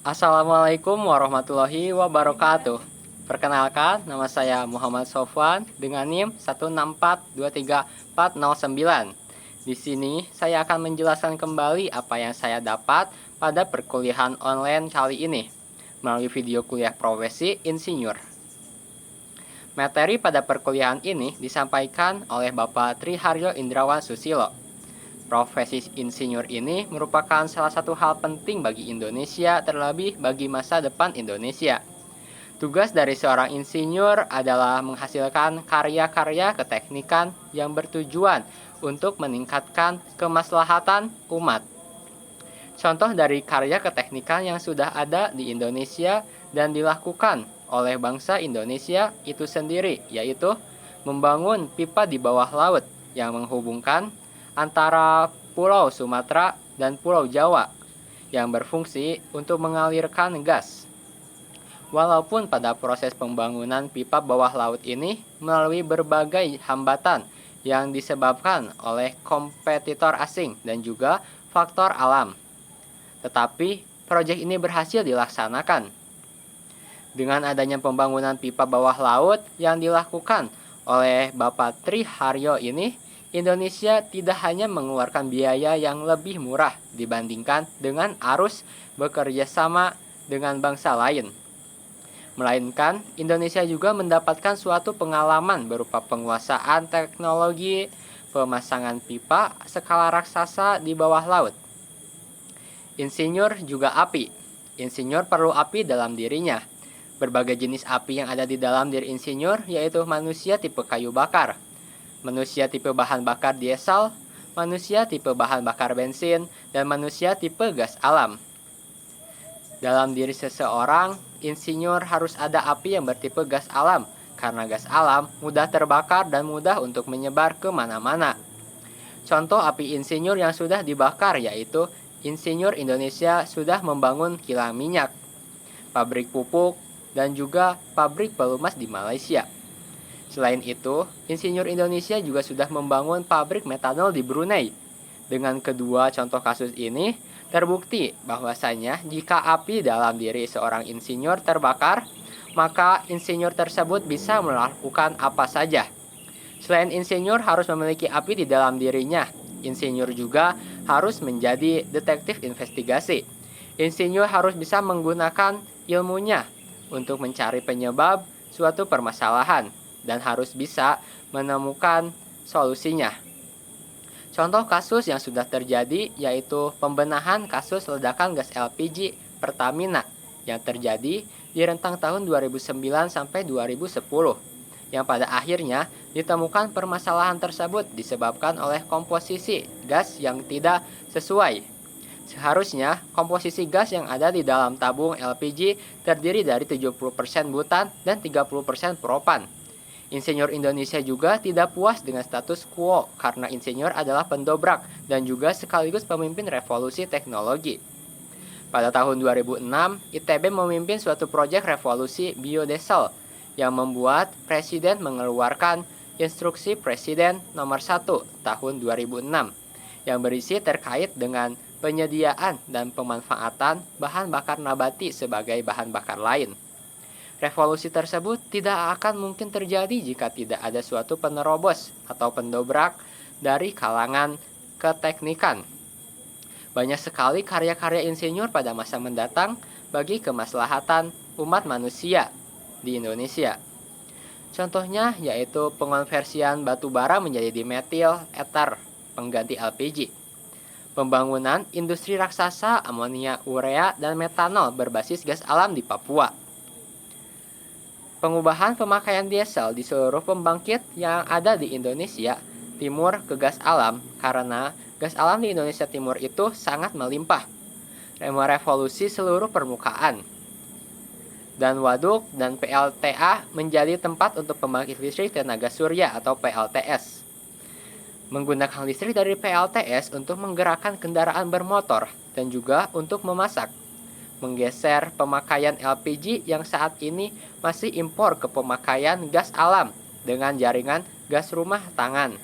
Assalamualaikum warahmatullahi wabarakatuh. Perkenalkan, nama saya Muhammad Sofwan dengan NIM 164234009. Di sini saya akan menjelaskan kembali apa yang saya dapat pada perkuliahan online kali ini melalui video kuliah profesi insinyur. Materi pada perkuliahan ini disampaikan oleh Bapak Tri Haryo Indrawan Susilo. Profesi insinyur ini merupakan salah satu hal penting bagi Indonesia, terlebih bagi masa depan Indonesia. Tugas dari seorang insinyur adalah menghasilkan karya-karya keteknikan yang bertujuan untuk meningkatkan kemaslahatan umat. Contoh dari karya keteknikan yang sudah ada di Indonesia dan dilakukan oleh bangsa Indonesia itu sendiri, yaitu membangun pipa di bawah laut yang menghubungkan antara Pulau Sumatera dan Pulau Jawa yang berfungsi untuk mengalirkan gas. Walaupun pada proses pembangunan pipa bawah laut ini melalui berbagai hambatan yang disebabkan oleh kompetitor asing dan juga faktor alam, tetapi proyek ini berhasil dilaksanakan. Dengan adanya pembangunan pipa bawah laut yang dilakukan oleh Bapak Tri Haryo ini, Indonesia tidak hanya mengeluarkan biaya yang lebih murah dibandingkan dengan arus bekerja sama dengan bangsa lain, melainkan Indonesia juga mendapatkan suatu pengalaman berupa penguasaan teknologi pemasangan pipa skala raksasa di bawah laut. Insinyur juga api. Insinyur perlu api dalam dirinya. Berbagai jenis api yang ada di dalam diri insinyur yaitu manusia tipe kayu bakar, manusia tipe bahan bakar diesel, manusia tipe bahan bakar bensin, dan manusia tipe gas alam. Dalam diri seseorang, insinyur harus ada api yang bertipe gas alam, karena gas alam mudah terbakar dan mudah untuk menyebar ke mana-mana. Contoh api insinyur yang sudah dibakar yaitu Insinyur Indonesia sudah membangun kilang minyak, pabrik pupuk, dan juga pabrik pelumas di Malaysia. Selain itu, Insinyur Indonesia juga sudah membangun pabrik metanol di Brunei. Dengan kedua contoh kasus ini, terbukti bahwasanya jika api dalam diri seorang insinyur terbakar, maka insinyur tersebut bisa melakukan apa saja. Selain insinyur harus memiliki api di dalam dirinya, insinyur juga harus menjadi detektif investigasi. Insinyur harus bisa menggunakan ilmunya untuk mencari penyebab suatu permasalahan dan harus bisa menemukan solusinya. Contoh kasus yang sudah terjadi yaitu pembenahan kasus ledakan gas LPG Pertamina yang terjadi di rentang tahun 2009 sampai 2010, yang pada akhirnya ditemukan permasalahan tersebut disebabkan oleh komposisi gas yang tidak sesuai. Seharusnya komposisi gas yang ada di dalam tabung LPG terdiri dari 70% butan dan 30% propan. Insinyur Indonesia juga tidak puas dengan status quo karena insinyur adalah pendobrak dan juga sekaligus pemimpin revolusi teknologi. Pada tahun 2006, ITB memimpin suatu proyek revolusi biodiesel yang membuat Presiden mengeluarkan Instruksi Presiden nomor 1 tahun 2006 yang berisi terkait dengan penyediaan dan pemanfaatan bahan bakar nabati sebagai bahan bakar lain. Revolusi tersebut tidak akan mungkin terjadi jika tidak ada suatu penerobos atau pendobrak dari kalangan keteknikan. Banyak sekali karya-karya insinyur pada masa mendatang bagi kemaslahatan umat manusia di Indonesia. Contohnya yaitu pengonversian batu bara menjadi dimetil ether pengganti LPG. Pembangunan industri raksasa amonia urea dan metanol berbasis gas alam di Papua. Pengubahan pemakaian diesel di seluruh pembangkit yang ada di Indonesia Timur ke gas alam karena gas alam di Indonesia Timur itu sangat melimpah. Merevolusi seluruh permukaan. Dan waduk dan PLTA menjadi tempat untuk pembangkit listrik tenaga surya atau PLTS. Menggunakan listrik dari PLTS untuk menggerakkan kendaraan bermotor dan juga untuk memasak. Menggeser pemakaian LPG yang saat ini masih impor ke pemakaian gas alam dengan jaringan gas rumah tangga.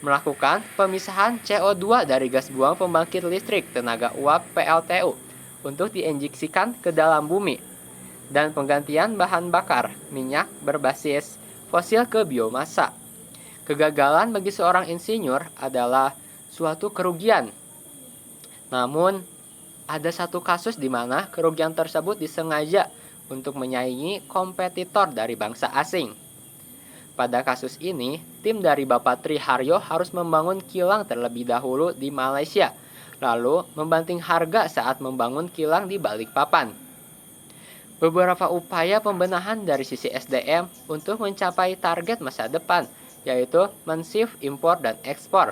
Melakukan pemisahan CO2 dari gas buang pembangkit listrik tenaga uap PLTU untuk diinjeksikan ke dalam bumi, dan penggantian bahan bakar minyak berbasis fosil ke biomasa. Kegagalan bagi seorang insinyur adalah suatu kerugian. Namun, ada satu kasus di mana kerugian tersebut disengaja untuk menyaingi kompetitor dari bangsa asing. Pada kasus ini, tim dari Bapak Tri Haryo harus membangun kilang terlebih dahulu di Malaysia, lalu membanting harga saat membangun kilang di Balikpapan. Beberapa upaya pembenahan dari sisi SDM untuk mencapai target masa depan, yaitu men-shift impor dan ekspor,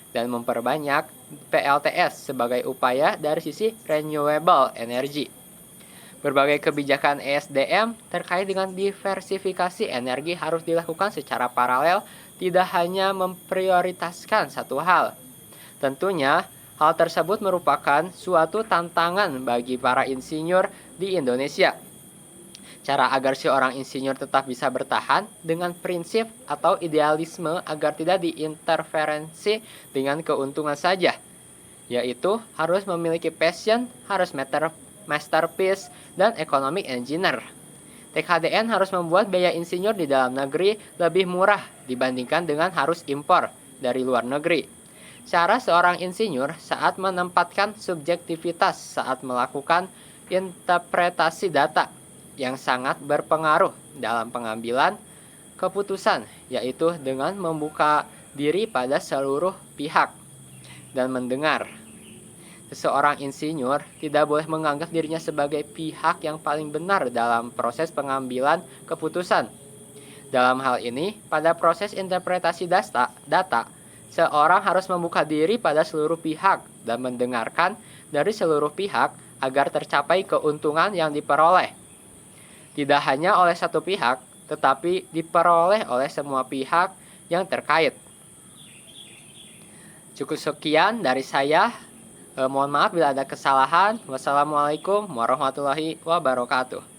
dan memperbanyak PLTS sebagai upaya dari sisi renewable energy. Berbagai kebijakan ESDM terkait dengan diversifikasi energi harus dilakukan secara paralel, tidak hanya memprioritaskan satu hal. Tentunya, hal tersebut merupakan suatu tantangan bagi para insinyur di Indonesia. Cara agar seorang insinyur tetap bisa bertahan dengan prinsip atau idealisme agar tidak diinterferensi dengan keuntungan saja, yaitu harus memiliki passion, harus masterpiece, dan economic engineer. TKDN harus membuat biaya insinyur di dalam negeri lebih murah dibandingkan dengan harus impor dari luar negeri. Cara seorang insinyur saat menempatkan subjektivitas saat melakukan interpretasi data yang sangat berpengaruh dalam pengambilan keputusan, yaitu dengan membuka diri pada seluruh pihak dan mendengar. Seorang insinyur tidak boleh menganggap dirinya sebagai pihak yang paling benar dalam proses pengambilan keputusan. Dalam hal ini, pada proses interpretasi data, seorang harus membuka diri pada seluruh pihak dan mendengarkan dari seluruh pihak agar tercapai keuntungan yang diperoleh. Tidak hanya oleh satu pihak, tetapi diperoleh oleh semua pihak yang terkait. Cukup sekian dari saya. Mohon maaf bila ada kesalahan. Wassalamualaikum warahmatullahi wabarakatuh.